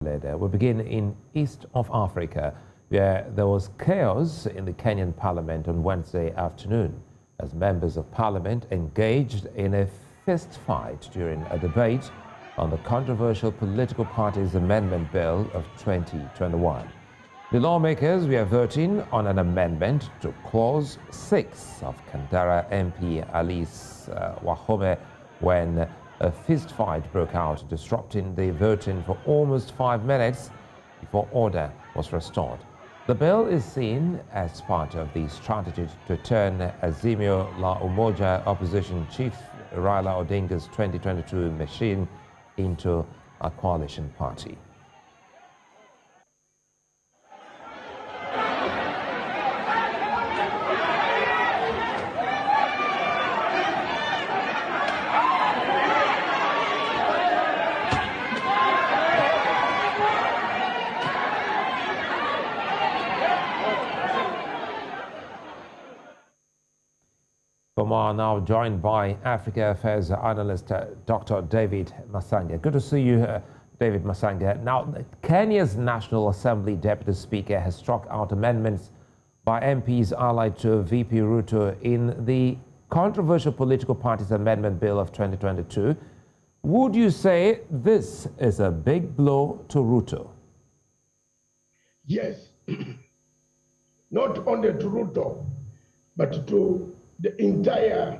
We begin in East of Africa, where there was chaos in the Kenyan Parliament on Wednesday afternoon as members of Parliament engaged in a fist fight during a debate on the controversial Political Parties Amendment Bill of 2021. The lawmakers were voting on an amendment to Clause 6 of Kandara MP Alice Wahome when a fist fight broke out, disrupting the voting for almost 5 minutes before order was restored. The bill is seen as part of the strategy to turn Azimio La Umoja opposition chief Raila Odinga's 2022 machine into a coalition party. For more, now joined by Africa Affairs analyst Dr. David Masanga. Good to see you, David Masanga. Now, Kenya's National Assembly Deputy Speaker has struck out amendments by MPs allied to VP Ruto in the controversial Political Parties Amendment Bill of 2022. Would you say this is a big blow to Ruto? Yes, not only to Ruto, but to the entire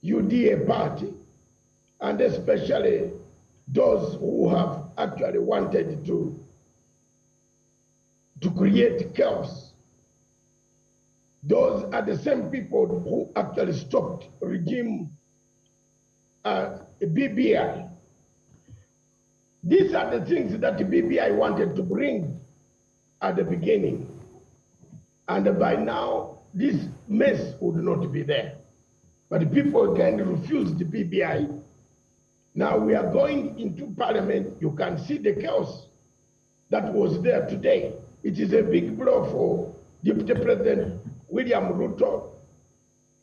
UDA party, and especially those who have actually wanted to create chaos. Those are the same people who actually stopped regime BBI. These are the things that the BBI wanted to bring at the beginning. And by now, this mess would not be there. But people can refuse the BBI. Now we are going into Parliament. You can see the chaos that was there today. It is a big blow for Deputy President William Ruto,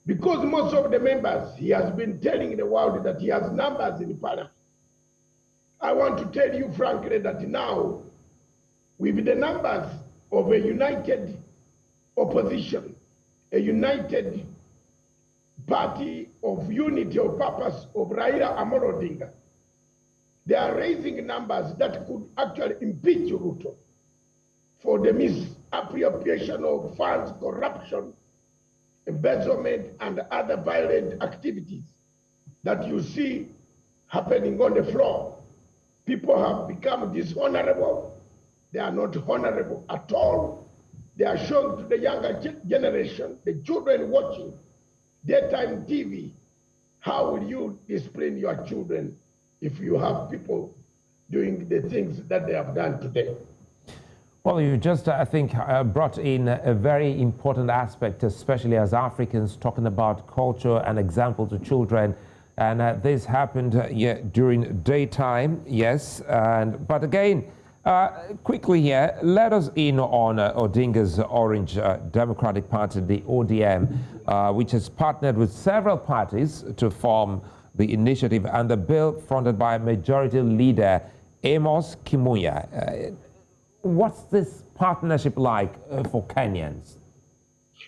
because most of the members, he has been telling the world that he has numbers in Parliament. I want to tell you frankly that now, with the numbers of a united opposition, a united party of unity of purpose of Raila Amolo Odinga, they are raising numbers that could actually impeach Ruto for the misappropriation of funds, corruption, embezzlement, and other violent activities that you see happening on the floor. People have become dishonorable. They are not honorable at all. They are shown to the younger generation, the children watching daytime TV. How will you discipline your children if you have people doing the things that they have done today? Well, you just, I think, brought in a very important aspect, especially as Africans, talking about culture and example to children. And this happened during daytime, yes. But again, quickly here, let us in on Odinga's Orange Democratic Party, the ODM, which has partnered with several parties to form the initiative and the bill fronted by Majority Leader Amos Kimunya. What's this partnership like for Kenyans?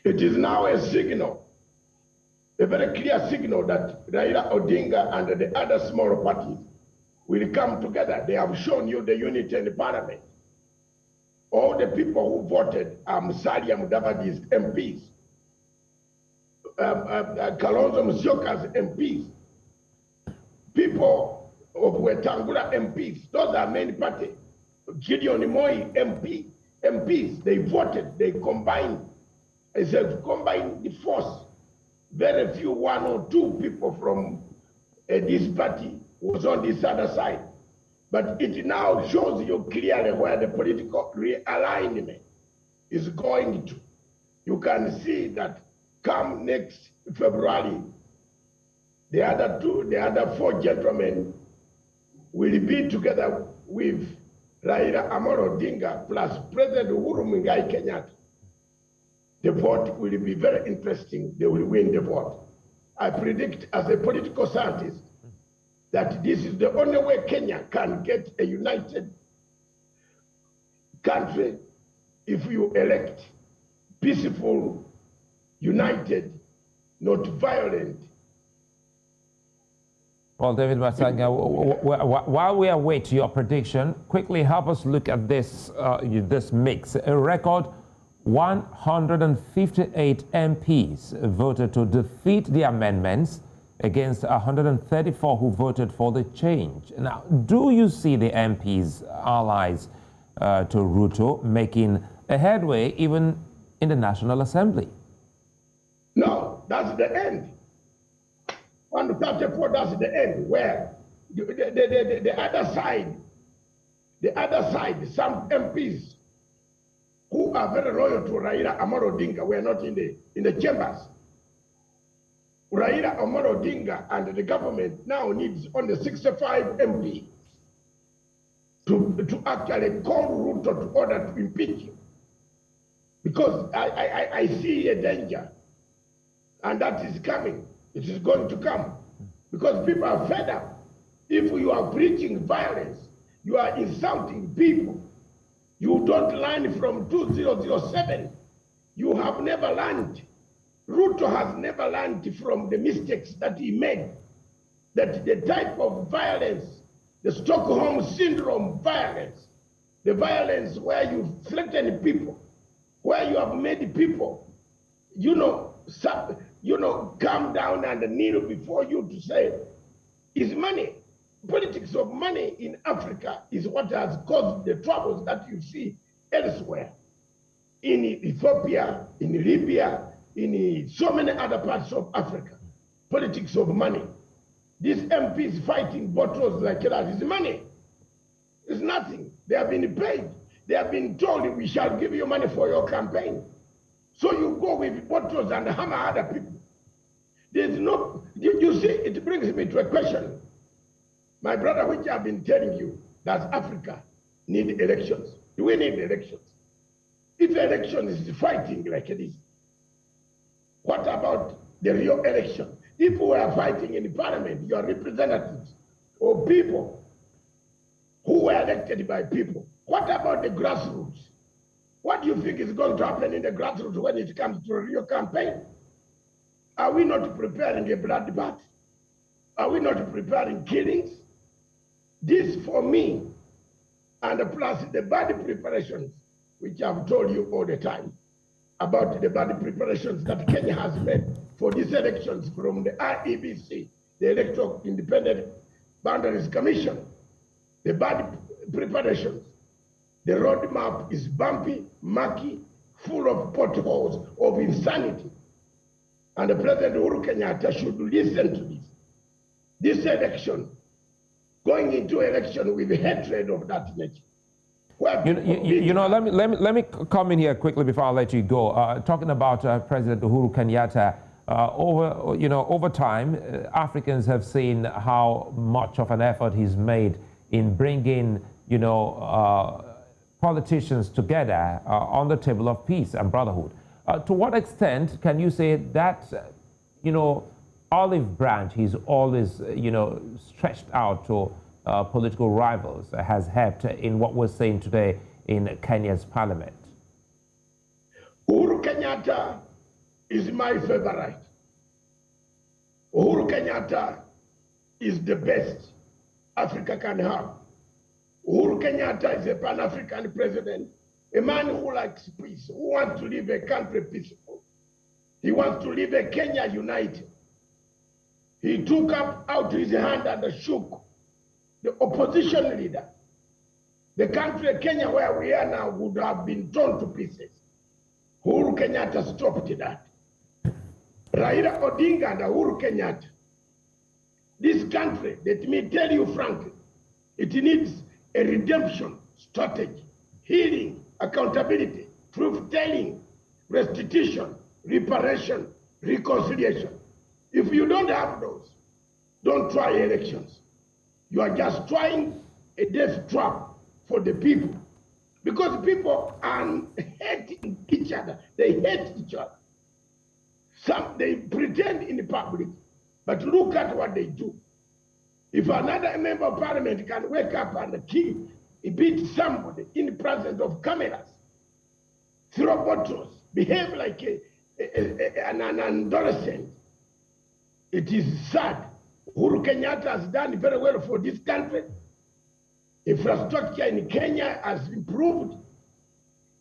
It is now a signal, a very clear signal that Raila Odinga and the other smaller parties will come together. They have shown you the unity in the Parliament. All the people who voted Musalia Mudavadi's MPs, Kalonzo Musyoka's MPs, people of Wetangula MPs, those are main parties. Gideon Moi MPs, they voted, they combined, combined the force. Very few, 1 or 2 people from this party was on this other side. But it now shows you clearly where the political realignment is going to. You can see that come next February, the other 4 gentlemen will be together with Raila Amolo Odinga plus President Uhuru Muigai Kenyatta. The vote will be very interesting. They will win the vote. I predict as a political scientist that this is the only way Kenya can get a united country if you elect peaceful, united, not violent. Well, David Masanga, while we await your prediction, quickly help us look at this, this mix. A record 158 MPs voted to defeat the amendments against 134 who voted for the change. Now, do you see the MPs allies to Ruto making a headway even in the National Assembly? No, that's the end. 134, that's the end, where the other side, some MPs who are very loyal to Raila Amolo Odinga were not in the chambers. Raila Amolo Odinga and the government now needs only 65 MP to actually call Ruto to order to impeach him. Because I see a danger, and that is coming. It is going to come. Because people are fed up. If you are preaching violence, you are insulting people. You don't learn from 2007. You have never learned. Ruto has never learned from the mistakes that he made. That the type of violence, the Stockholm Syndrome violence, the violence where you threaten people, where you have made people, come down and kneel before you to say, is money. Politics of money in Africa is what has caused the troubles that you see elsewhere. In Ethiopia, in Libya, in so many other parts of Africa. Politics of money. These MPs fighting bottles like that is money. It's nothing. They have been paid. They have been told, we shall give you money for your campaign. So you go with bottles and hammer other people. There's no, you see, it brings me to a question. My brother, which I've been telling you, does Africa need elections? Do we need elections? If election is fighting like this, what about the real election? If we are fighting in the parliament, your representatives or people who were elected by people, what about the grassroots? What do you think is going to happen in the grassroots when it comes to a real campaign? Are we not preparing a bloodbath? Are we not preparing killings? This for me, and plus the body preparations, which I've told you all the time, about the body preparations that Kenya has made for these elections from the IEBC, the Electoral Independent Boundaries Commission. The body preparations, the roadmap is bumpy, murky, full of potholes of insanity. And the President Uhuru Kenyatta should listen to this. This election, going into election with hatred of that nature. Let me come in here quickly before I let you go. Talking about President Uhuru Kenyatta, over time, Africans have seen how much of an effort he's made in bringing, politicians together on the table of peace and brotherhood. To what extent can you say that, olive branch he's always, stretched out to political rivals has helped in what we're seeing today in Kenya's parliament? Uhuru Kenyatta is my favorite. Uhuru Kenyatta is the best Africa can have. Uhuru Kenyatta is a Pan-African president, a man who likes peace, who wants to leave a country peaceful. He wants to leave a Kenya united. He took out his hand and shook the opposition leader. The country of Kenya where we are now would have been torn to pieces. Uhuru Kenyatta stopped that. Raila Odinga and Uhuru Kenyatta. This country, let me tell you frankly, it needs a redemption strategy, healing, accountability, truth-telling, restitution, reparation, reconciliation. If you don't have those, don't try elections. You are just trying a death trap for the people. Because people are hating each other. They hate each other. Some, they pretend in the public, but look at what they do. If another member of parliament can wake up and beat somebody in presence presence of cameras, throw bottles, behave like an adolescent. It is sad. Uhuru Kenyatta has done very well for this country. Infrastructure in Kenya has improved.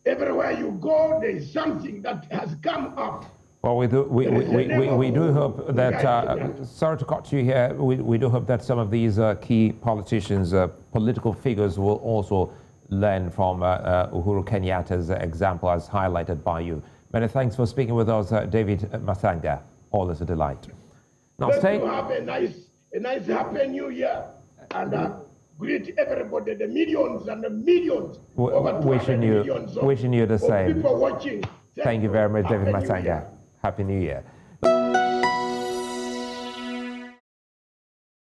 Everywhere you go, there is something that has come up. Well, we do hope that, sorry to cut you here, we do hope that some of these key politicians, political figures will also learn from Uhuru Kenyatta's example as highlighted by you. Many thanks for speaking with us, David Masanga. Always a delight. Now, stay. Have a nice happy new year, and greet everybody, the millions and the millions. Wishing you the same. People watching. Thank you very much, David Masanga. Happy New Year.